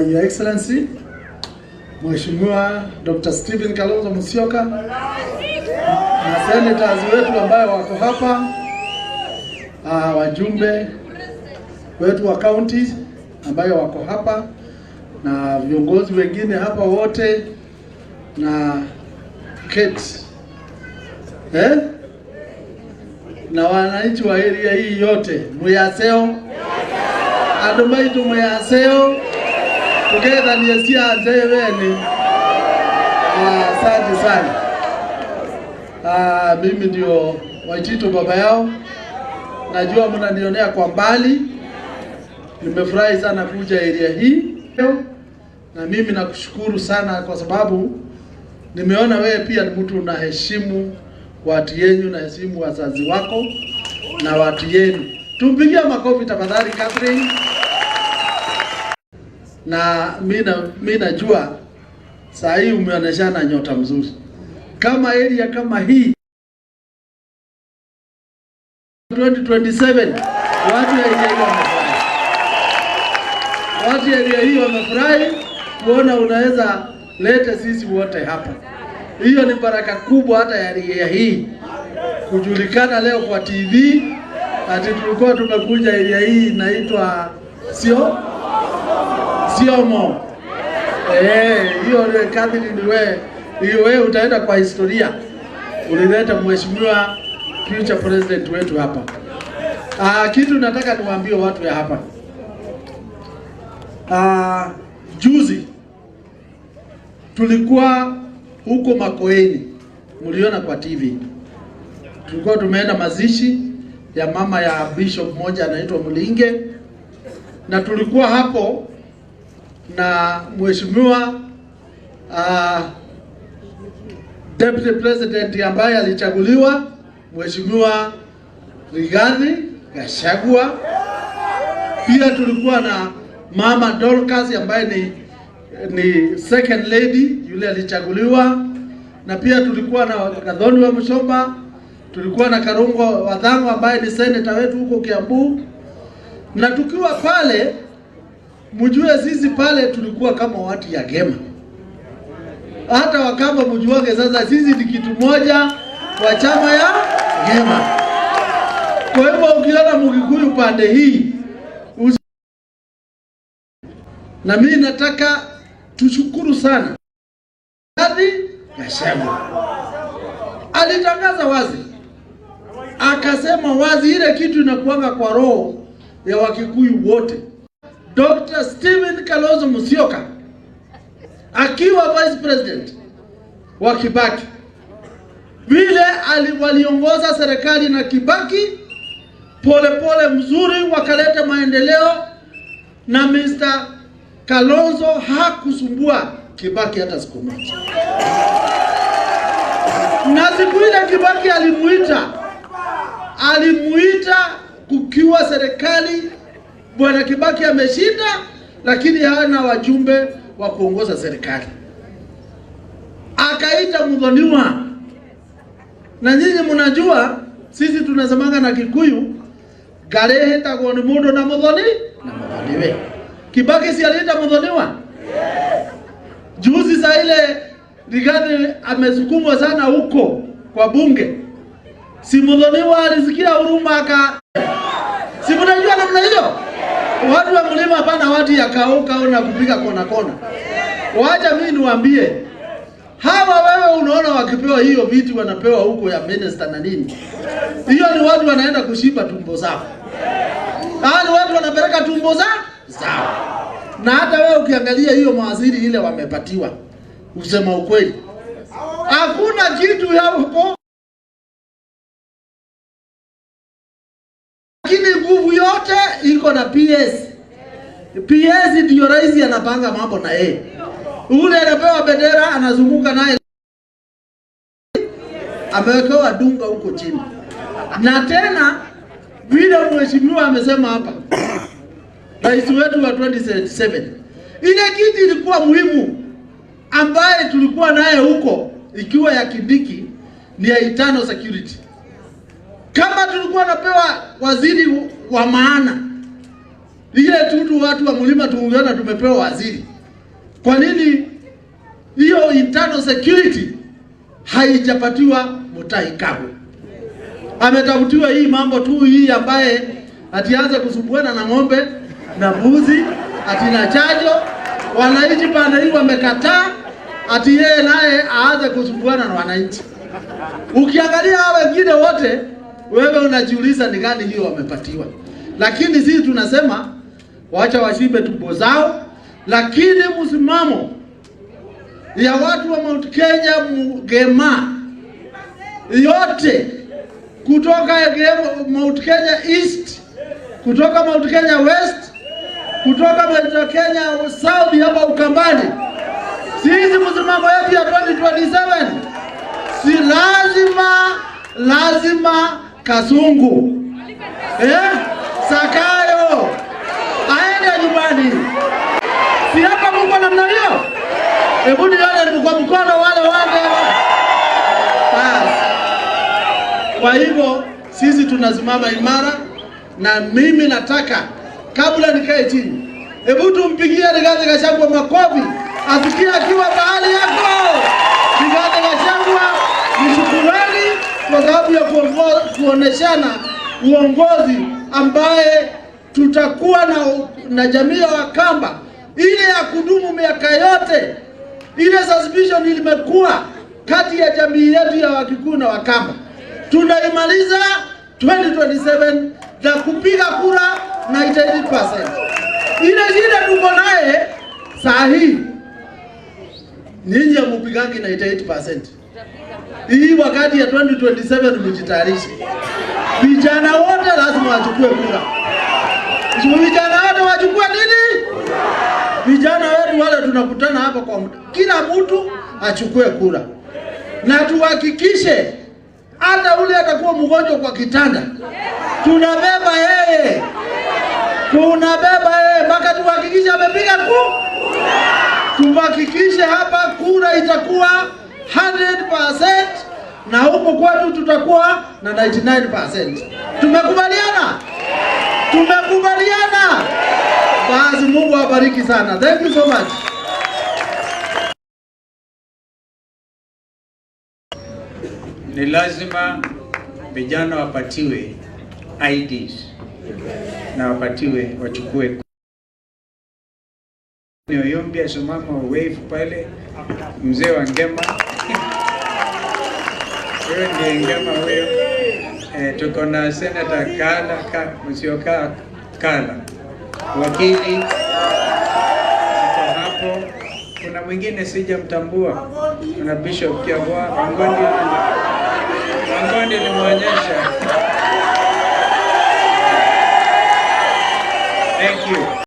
Your Excellency, Mheshimiwa Dr. Stephen Kalonzo Musyoka na senators wetu ambao wako hapa, wajumbe wetu wa county ambao wako hapa na viongozi wengine hapa wote na Kate na wananchi wa area hii yote, muyaseo adumaitu muyaseo together ni sia nzewene. Asante sana. Mimi ndio Waitito baba yao. Najua mnanionea kwa mbali. Nimefurahi sana kuja area hii. Na mimi nakushukuru sana kwa sababu nimeona wewe pia ni mtu unaheshimu watu yenu na heshimu wazazi wako na watu yenu. Tumpigie makofi tafadhali Catherine. Na mimi najua saa hii umeoneshana nyota mzuri. Kama area kama hii 2027 watu ya area hii wamefurahi. Watu ya area hii wamefurahi kuona unaweza leta sisi wote hapa. Hiyo ni baraka kubwa hata ya area hii kujulikana leo kwa TV. Ati tulikuwa tumekuja area hii inaitwa Siomo. Hiyo ni Catherine wewe utaenda kwa historia. Ulileta mheshimiwa future president wetu hapa. Kitu nataka niwaambie watu ya hapa. Juzi tulikuwa huko Makoeni, mliona kwa TV. Tulikuwa tumeenda mazishi ya mama ya bishop moja anaitwa Mulinge, na tulikuwa hapo na mheshimiwa deputy president ambaye alichaguliwa, mheshimiwa Rigathi Gachagua. Pia tulikuwa na mama Dorcas ambaye ni second lady yule alichaguliwa, na pia tulikuwa na Gathoni wa Muchomba, tulikuwa na Karungo Wadhango ambaye ni senator wetu huko Kiambu. Na tukiwa pale, mjue sisi pale tulikuwa kama watu ya Gema. Hata wakamba mjuage sasa sisi ni kitu moja kwa chama ya Gema. Kwa hivyo ukiona Mkikuyu pande hii, na mimi nataka tushukuru sana. Rigathi Gachagua alitangaza wazi, akasema wazi ile kitu inakuanga kwa roho ya Wakikuyu wote. Dr. Stephen Kalonzo Musyoka akiwa vice president wa Kibaki, vile waliongoza serikali na Kibaki pole mzuri, wakaleta maendeleo, na Mr. Kalonzo hakusumbua Kibaki hata siku moja. Na siku ile Kibaki alimuita kukiwa serikali, bwana Kibaki ameshinda lakini hana wajumbe wa kuongoza serikali. Akaita Muthoniwa. Na nyinyi mnajua sisi tunasemanga na Kikuyu, garehe tagoni mundu na Muthoni na Muthoniwe. Kibaki si aliita Muthoniwa? Juzi saa ile Rigathi amesukumwa sana huko kwa bunge, si Muthoniwa alisikia huruma si mnajua namna hiyo? Watu wa mlima hapana watu ya kauka na kupiga kona. Wacha mimi niwaambie, hawa wewe unaona wakipewa hiyo vitu wanapewa huko ya minister na nini, hiyo ni watu wanaenda kushiba tumbo zao. Ni watu wanapeleka tumbo zao. Na hata wewe ukiangalia hiyo mawaziri ile wamepatiwa, usema ukweli, hakuna kitu hapo. Lakini nguvu yote iko na PS ndio rais anapanga mambo na yeye. Ule anapewa bendera anazunguka naye, amewekewa dunga huko chini. Na tena vile mheshimiwa amesema hapa, rais wetu wa 2027, ile kitu ilikuwa muhimu ambaye tulikuwa naye huko ikiwa ya Kindiki ni ya internal security. Kama tulikuwa napewa waziri wa maana, ile tu watu wa mlima tuungeona tumepewa waziri, kwa nini hiyo internal security haijapatiwa Mutahi Kagwe? Ametafutiwa hii mambo tu hii ambaye atianze kusumbuana na ng'ombe na mbuzi, ati na chajo. Wananchi pande hii wamekataa, ati yeye naye aanze kusumbuana na wananchi. Ukiangalia hao wengine wote, wewe unajiuliza ni gani hiyo wamepatiwa. Lakini sisi tunasema waacha washibe tumbo zao, lakini msimamo ya watu wa Mount Kenya Mgema yote, kutoka Mount Kenya East, kutoka Mount Kenya West, kutoka Mount Kenya South hapa Ukambani, sisi msimamo yetu ya 2027 si lazima Kasungu Sakayo aende nyumbani. Si hapa Mungu namna hiyo? Hebu nione kwa mkono wale. Kwa hivyo sisi tunasimama imara, na mimi nataka kabla nikae chini, hebu tumpigie Rigathi Gachagua makofi asikie akiwa bahali yako. Rigathi Gachagua ni shukrani kwa sababu ya kuoneshana uongozi ambaye tutakuwa na jamii ya Wakamba ile ya kudumu miaka yote. Ile suspicion ilimekuwa kati ya jamii yetu ya Wakikuyu na Wakamba, tunaimaliza 2027 na kupiga kura 98%. Ile shida tuko naye saa hii, nyinyi mpigangi 98%. Hii wakati ya 2027 mjitayarishe. Vijana wote lazima wachukue kura. Vijana wote wachukue nini? Vijana wetu wale tunakutana hapa kwa muda, kila mtu achukue kura, na tuhakikishe hata ule atakuwa mgonjwa kwa kitanda, tunabeba yeye mpaka tuhakikishe amepiga kura. Tuhakikishe hapa kura itakuwa 100% na huko kwetu tutakuwa na 99%. Tumekubaliana? Basi Mungu awabariki sana. Thank you so much. Ni lazima vijana wapatiwe IDs na wachukue. Oyombi asimama wave pale, mzee wa Ngema. Wewe ndiye Ngema huyo. Tuko na Senator Musyoka Kala, wakili hapo. Kuna mwingine sijamtambua, kuna Bishop Kiagwa Ngondi nimuonyesha. Thank you.